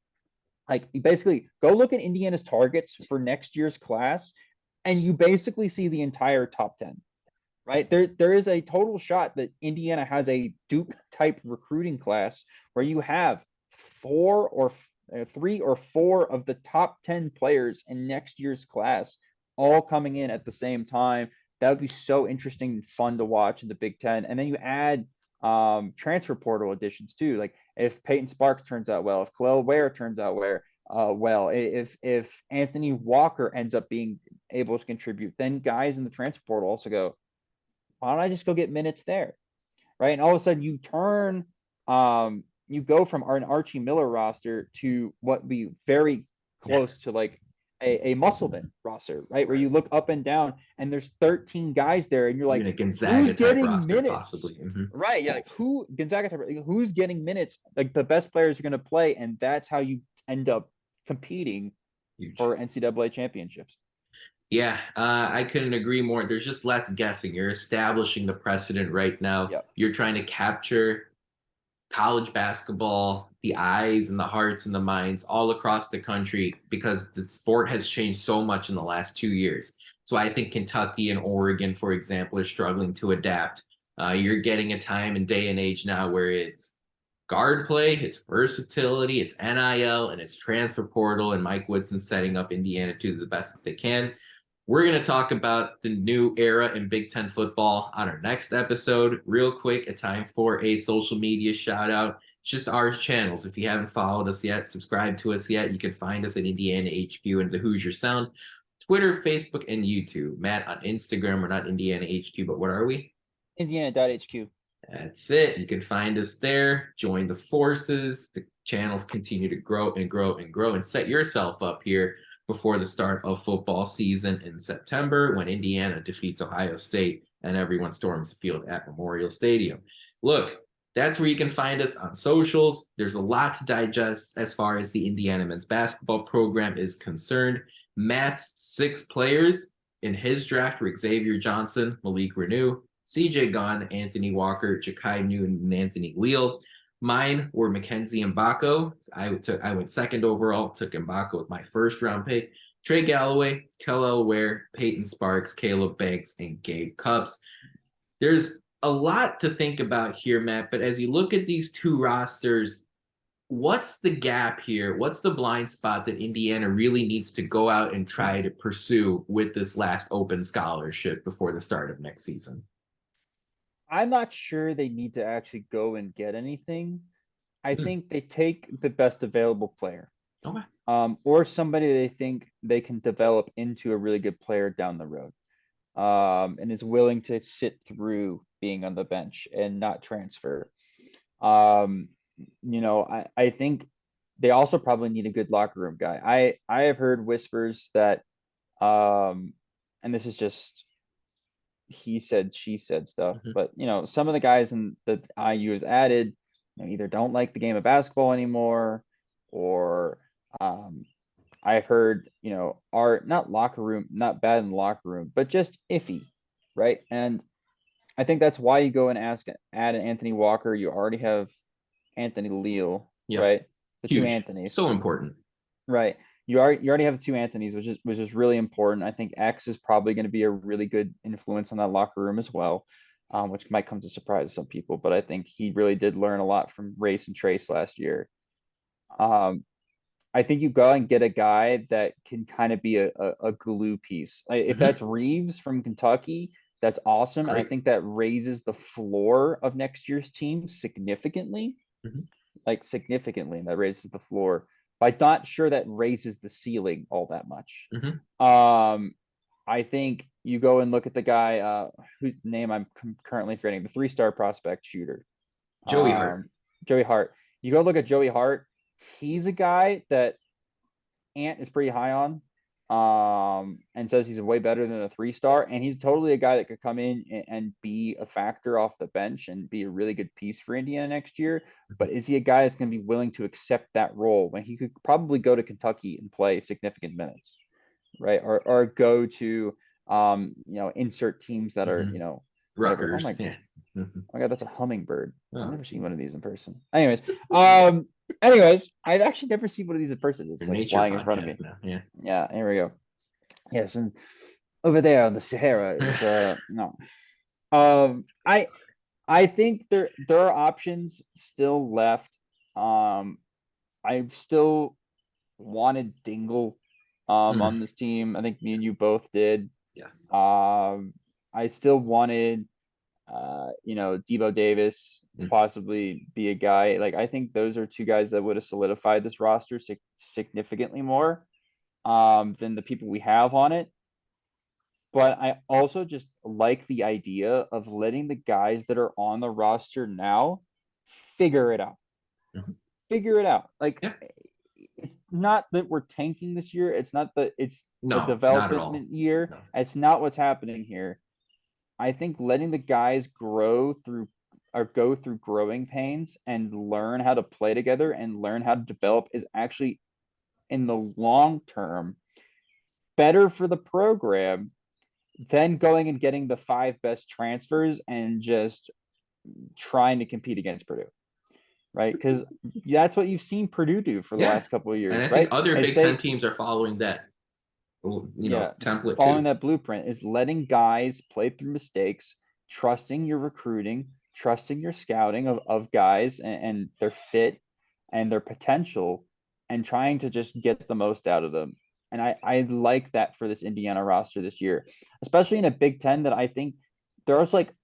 Like, you basically go look at Indiana's targets for next year's class, and you basically see the entire top 10. Right? There is a total shot that Indiana has a Duke type recruiting class where you have 3 or 4 of the top 10 players in next year's class all coming in at the same time. That would be so interesting and fun to watch in the Big Ten. And then you add transfer portal additions too. Like if Peyton Sparks turns out well, if Ware turns out well, if Anthony Walker ends up being able to contribute, then guys in the transfer portal also go, why don't I just go get minutes there? Right. And all of a sudden you turn, you go from an Archie Miller roster to what be very close to like a Musselman roster, right? Where you look up and down and there's 13 guys there and you're like, who's getting minutes? Possibly. Right. Yeah. Like Gonzaga type, who's getting minutes? Like the best players are going to play. And that's how you end up competing for NCAA championships. Yeah, I couldn't agree more. There's just less guessing. You're establishing the precedent right now. Yep. You're trying to capture college basketball, the eyes and the hearts and the minds all across the country, because the sport has changed so much in the last 2 years. So I think Kentucky and Oregon, for example, are struggling to adapt. You're getting a time and day and age now where it's guard play, it's versatility, it's NIL, and it's transfer portal, and Mike Woodson setting up Indiana to do the best that they can. We're going to talk about the new era in Big Ten football on our next episode. Real quick, a time for a social media shout out. It's just our channels. If you haven't followed us yet, subscribe to us yet, you can find us at Indiana HQ and the Hoosier Sound, Twitter, Facebook, and YouTube. Matt, on Instagram, we're not Indiana HQ, but what are we? Indiana.HQ. That's it. You can find us there. Join the forces. The channels continue to grow and grow and grow, and set yourself up here before the start of football season in September, when Indiana defeats Ohio State and everyone storms the field at Memorial Stadium. Look, that's where you can find us on socials. There's a lot to digest as far as the Indiana men's basketball program is concerned. Matt's 6 players in his draft were Xavier Johnson, Malik Reneau, CJ Gunn, Anthony Walker, Ja'Kai Newton, and Anthony Leal. Mine were Mackenzie Mgbako. I went second overall, took Mgbako with my first round pick. Trey Galloway, Kellel Ware, Peyton Sparks, Caleb Banks, and Gabe Cupps. There's a lot to think about here, Matt, but as you look at these two rosters, what's the gap here? What's the blind spot that Indiana really needs to go out and try to pursue with this last open scholarship before the start of next season? I'm not sure they need to actually go and get anything. I Hmm. think they take the best available player. Okay. Or somebody they think they can develop into a really good player down the road. And is willing to sit through being on the bench and not transfer. Um, I think they also probably need a good locker room guy. I have heard whispers that, and this is just he said, she said stuff, Mhm. but some of the guys in that IU has added, either don't like the game of basketball anymore, or I've heard, are not locker room, not bad in the locker room, but just iffy, right? And I think that's why you go and add an Anthony Walker. You already have Anthony Leal, Yep. right? The two Huge. Anthonys, So important. right? You already have the two Anthonys, which is really important. I think X is probably going to be a really good influence on that locker room as well, which might come to surprise some people. But I think he really did learn a lot from Race and Trace last year. Um, I think you go and get a guy that can kind of be a glue piece. If Mhm. that's Reeves from Kentucky, that's awesome. And I Great. think that raises the floor of next year's team significantly, Mhm. like significantly, and that raises the floor. But I'm not sure that raises the ceiling all that much. Mhm. I think you go and look at the guy, whose name I'm currently forgetting, the 3-star prospect shooter, Joey Hart. um, Joey Hart. You go look at Joey Hart. He's a guy that Ant is pretty high on, and says he's way better than a 3-star. And he's totally a guy that could come in and be a factor off the bench and be a really good piece for Indiana next year. But is he a guy that's going to be willing to accept that role when he could probably go to Kentucky and play significant minutes, right? Or go to, insert teams that are, Mhm. whatever. Oh Rutgers. Yeah. Mhm. my God, that's a hummingbird. I've Oh, never seen one of geez. these in person. Anyways, I've actually never seen one of these in person. It's Your like nature flying in front of me. podcast now. Yeah. Yeah, here we go. Yes, and over there on the Sahara is no. Um, I I think there are options still left. I still wanted Dingle Mm. on this team. I think me and you both did. Yes. I still wanted Debo Davis to Mm. possibly be a guy. Like I think those are two guys that would have solidified this roster significantly more than the people we have on it. But I also just like the idea of letting the guys that are on the roster now figure it out. Mhm. Figure it out. Like Yeah. it's not that we're tanking this year. It's not that it's a No, not at all. development year. No. It's not what's happening here. I think letting the guys grow through or go through growing pains and learn how to play together and learn how to develop is actually in the long term better for the program than going and getting the 5 best transfers and just trying to compete against Purdue, right? Because that's what you've seen Purdue do for the Yeah. last couple of And I years, think right? other Is Big Ten they, teams are following that, yeah, template following too. that blueprint is letting guys play through mistakes, trusting your recruiting, trusting your scouting of guys and their fit and their potential, and trying to just get the most out of them. And I like that for this Indiana roster this year, especially in a Big Ten that I think there's like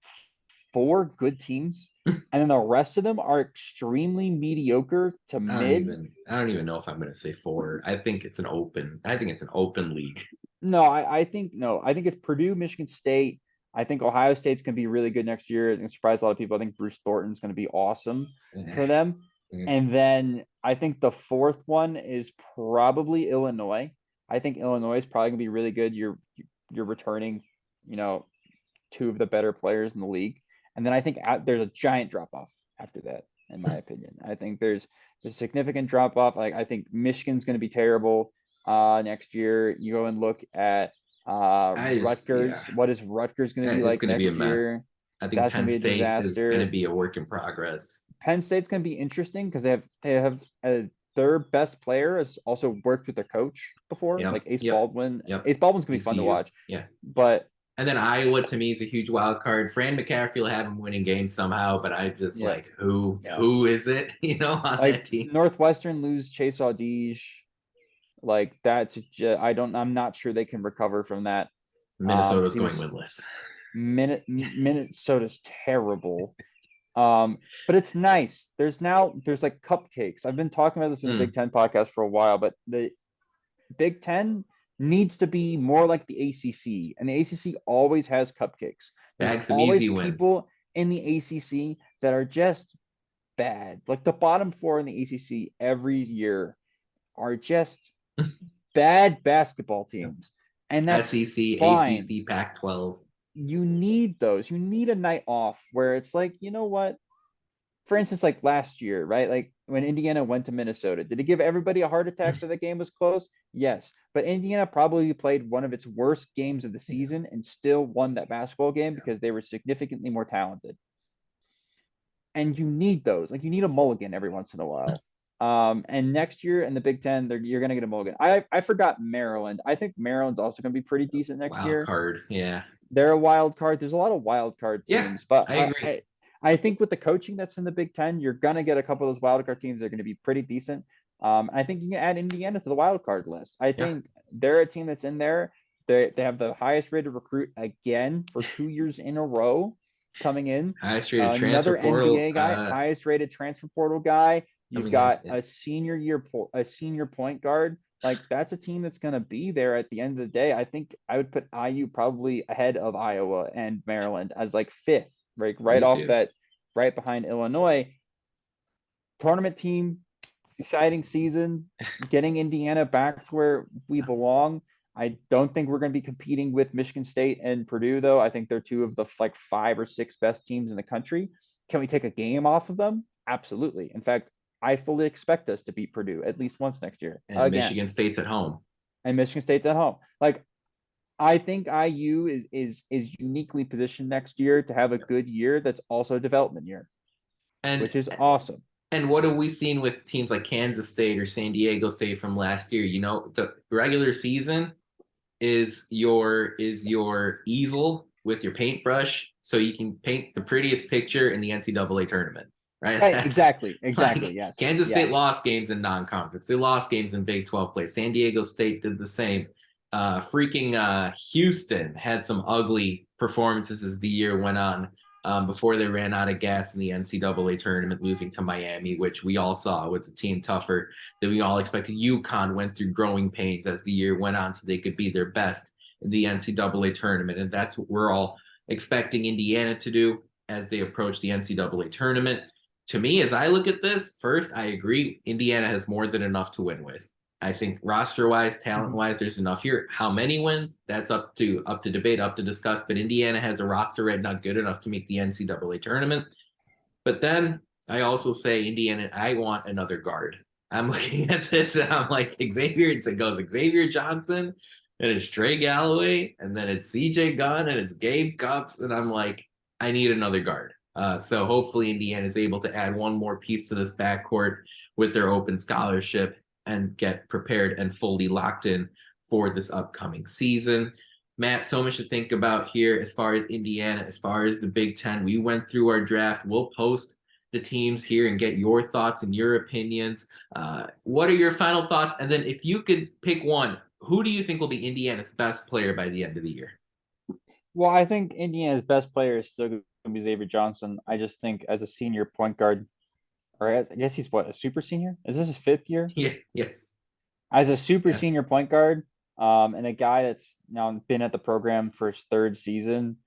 4 good teams, and then the rest of them are extremely mediocre to mid. I don't even know if I'm gonna say four. I think it's an open league. No, I think no. I think it's Purdue, Michigan State. I think Ohio State's going to be really good next year. It's going to surprise a lot of people. I think Bruce Thornton's going to be awesome Eh, for them. eh. And then I think the fourth one is probably Illinois. I think Illinois is probably going to be really good. You're returning, you know, 2 of the better players in the league. And then I think there's a giant drop off after that, in my opinion. I think there's a significant drop off. Like I think Michigan's going to be terrible next year. You go and look at Yeah, Rutgers. What is Rutgers going to be it's like gonna be a next year? mess. I think That's going Penn to be a State is gonna disaster. be a work in progress. Penn State's going to be interesting because they have their best player has also worked with their coach before, Yep. like Ace Yep. Baldwin. Yep. Ace Baldwin's gonna be fun to ECU. watch, Yeah. but And then Iowa to me is a huge wild card. Fran McCaffrey will have him winning games somehow, but I just yeah, like who yeah. who is it, on Like that team? Northwestern lose Chase Audige, like I'm not sure they can recover from that. Minnesota's Seeing going as winless. Minnesota's terrible. But it's nice. There's like cupcakes. I've been talking about this in the Mm, Big Ten podcast for a while, but the Big Ten needs to be more like the ACC, and the ACC always has cupcakes. There's bag some always easy wins. people in the ACC that are just bad. Like the bottom four in the ACC every year are just bad basketball teams, and that's SEC, fine. ACC, Pac-12. You need those. You need a night off where it's like, you know what? For instance, like last year, right? Like when Indiana went to Minnesota, did it give everybody a heart attack that the game was close? Yes. But Indiana probably played one of its worst games of the Yeah. season and still won that basketball game because they were significantly more talented. And you need those. Like you need a mulligan every once in a while. And next year in the Big Ten, you're gonna get a mulligan. I forgot Maryland. I think Maryland's also gonna be pretty decent next Wild year. card. Yeah. They're a wild card. There's a lot of wild card Yeah, teams, but I agree. I think with the coaching that's in the Big Ten, you're gonna get a couple of those wild card teams that are gonna be pretty decent. I think you can add Indiana to the wild card list. I Yeah. think they're a team that's in there. They have the highest rated recruit again for 2 years in a row coming in. Highest rated transfer Another portal NBA guy, highest rated transfer portal guy. You've coming in. got Yeah. a senior point guard. Like that's a team that's going to be there at the end of the day. I think I would put IU probably ahead of Iowa and Maryland as like fifth, right? Right Me off too. that, right behind Illinois. Tournament team, exciting season, getting Indiana back to where we belong. I don't think we're going to be competing with Michigan State and Purdue, though. I think they're two of the like 5 or 6 best teams in the country. Can we take a game off of them? Absolutely. In fact, I fully expect us to beat Purdue at least once next year And again. Michigan State's at home. And Michigan State's at home. Like I think IU is uniquely positioned next year to have a good year that's also a development year, And which is awesome. and what have we seen with teams like Kansas State or San Diego State from last year? The regular season is your easel with your paintbrush so you can paint the prettiest picture in the NCAA tournament, right? Right, That's exactly. like Yes. Kansas Yeah. State lost games in non-conference. They lost games in Big 12 play. San Diego State did the same. Houston had some ugly performances as the year went on. Before they ran out of gas in the NCAA tournament, losing to Miami, which we all saw was a team tougher than we all expected. UConn went through growing pains as the year went on so they could be their best in the NCAA tournament. And that's what we're all expecting Indiana to do as they approach the NCAA tournament. To me, as I look at this, first, I agree Indiana has more than enough to win with. I think roster-wise, talent-wise, there's enough here. How many wins? That's up to debate, up to discuss. But Indiana has a roster right not good enough to make the NCAA tournament. But then I also say Indiana, I want another guard. I'm looking at this and I'm like Xavier. It goes Xavier Johnson, and it's Trey Galloway, and then it's CJ Gunn, and it's Gabe Cupps, and I'm like, I need another guard. So hopefully Indiana is able to add one more piece to this backcourt with their open scholarship and get prepared and fully locked in for this upcoming season. Matt, so much to think about here as far as Indiana, as far as the Big Ten. We went through our draft. We'll post the teams here and get your thoughts and your opinions. What are your final thoughts? And then if you could pick one, who do you think will be Indiana's best player by the end of the year? Well, I think Indiana's best player is still going to be Xavier Johnson. I just think as a senior point guard, or I guess he's what, a super senior? Is this his 5th year? Yeah, yes. As a super Yes. senior point guard, and a guy that's now been at the program for his 3rd season,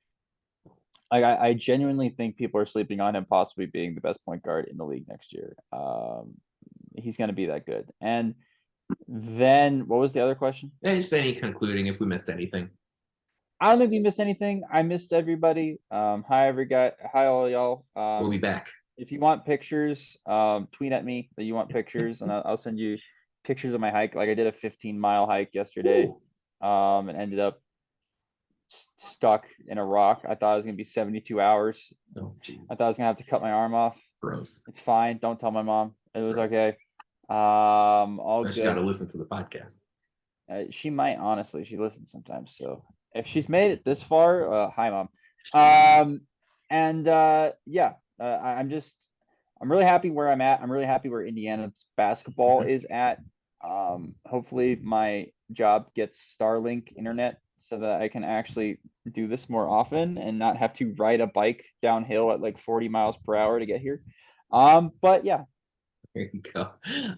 like I genuinely think people are sleeping on him possibly being the best point guard in the league next year. He's going to be that good. And then what was the other question? And just any concluding if we missed anything. I don't think we missed anything. I missed everybody. Hi every guy. Hi all y'all. We'll be back. If you want pictures, tweet at me that you want pictures, and I'll send you pictures of my hike. Like I did a 15-mile hike yesterday, and ended up stuck in a rock. I thought it was gonna be 72 hours. Oh, jeez. I thought I was gonna have to cut my arm off. Gross. It's fine. Don't tell my mom. It was Gross. okay. All But you got to good. listen to the podcast. She might honestly. She listens sometimes. So if she's made it this far, hi mom. And yeah, I'm really happy where I'm at. I'm really happy where Indiana's basketball Mhm. is at. Hopefully my job gets Starlink internet so that I can actually do this more often and not have to ride a bike downhill at like 40 miles per hour to get here. But yeah, There you go.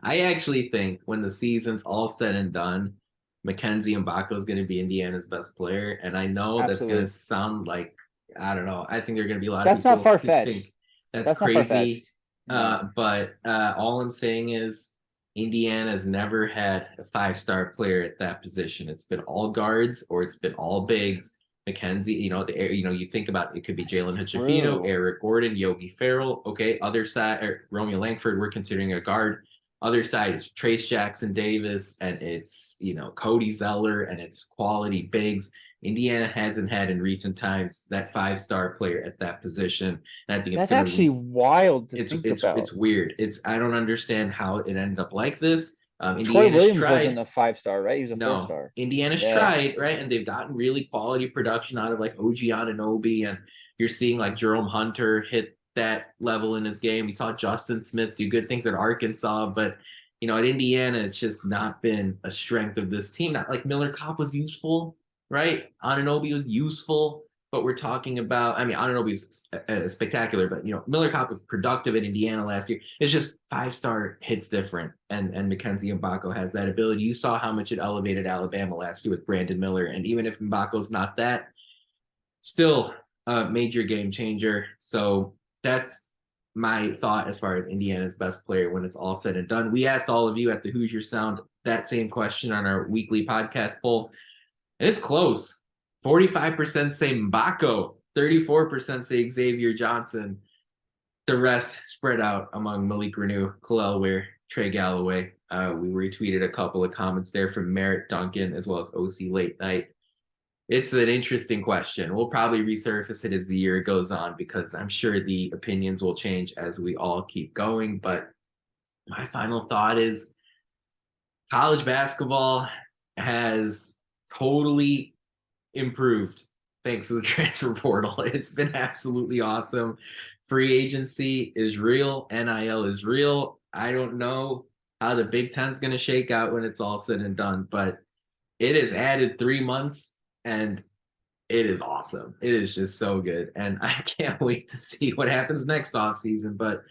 I actually think when the season's all said and done, Mackenzie Mgbako is going to be Indiana's best player. And I know that's going to absolutely. sound like, I don't know. I think there are going to be a lot of That's not people who far-fetched. think that's That's not crazy. far-fetched. No. But all I'm saying is Indiana has never had a five-star player at that position. It's been all guards or it's been all bigs. Mackenzie, you think about it could be Jalen Hachifino, True. Eric Gordon, Yogi Ferrell. Okay, other side, or Romeo Langford, we're considering a guard. Other side is Trace Jackson Davis, and it's Cody Zeller, and it's quality bigs. Indiana hasn't had in recent times that five-star player at that position, and I think it's That's going to actually wild to it's think it's about. it's weird. I don't understand how it ended up like this. Troy Indiana's Williams wasn't tried. a 5-star, right? He was a No, 4-star. Indiana's Yeah. tried, right? And they've gotten really quality production out of like OG Anunoby, and you're seeing like Jerome Hunter hit that level in his game. We saw Justin Smith do good things at Arkansas, but at Indiana, it's just not been a strength of this team. Not like Miller Kopp was useful, right? Anunoby was useful, but we're talking about, I mean, Anunoby's spectacular, but Miller Kopp was productive at Indiana last year. It's just five-star hits different, and Mackenzie Mgbako has that ability. You saw how much it elevated Alabama last year with Brandon Miller, and even if Mbako's not that, still a major game changer. So that's my thought as far as Indiana's best player when it's all said and done. We asked all of you at the Hoosier Sound that same question on our weekly podcast poll, and it's close. 45% say Mgbako, 34% say Xavier Johnson. The rest spread out among Malik Reneau, Leal, Ware, Trey Galloway. We retweeted a couple of comments there from Merritt Duncan as well as OC Late Night. It's an interesting question. We'll probably resurface it as the year goes on because I'm sure the opinions will change as we all keep going. But my final thought is college basketball has totally improved thanks to the transfer portal. It's been absolutely awesome. Free agency is real. NIL is real. I don't know how the Big Ten's going to shake out when it's all said and done, but it has added 3 months and it is awesome. It is just so good. And I can't wait to see what happens next offseason. But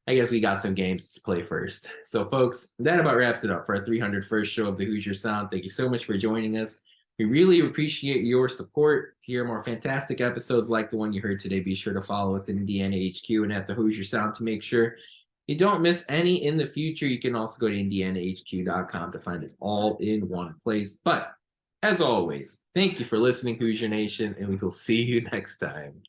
I guess we got some games to play first. So, folks, that about wraps it up for our 301st show of the Hoosier Sound. Thank you so much for joining us. We really appreciate your support. To hear more fantastic episodes like the one you heard today, be sure to follow us at Indiana HQ and at the Hoosier Sound to make sure you don't miss any in the future. You can also go to indianahq.com to find it all in one place. But as always, thank you for listening, Hoosier Nation, and we will see you next time.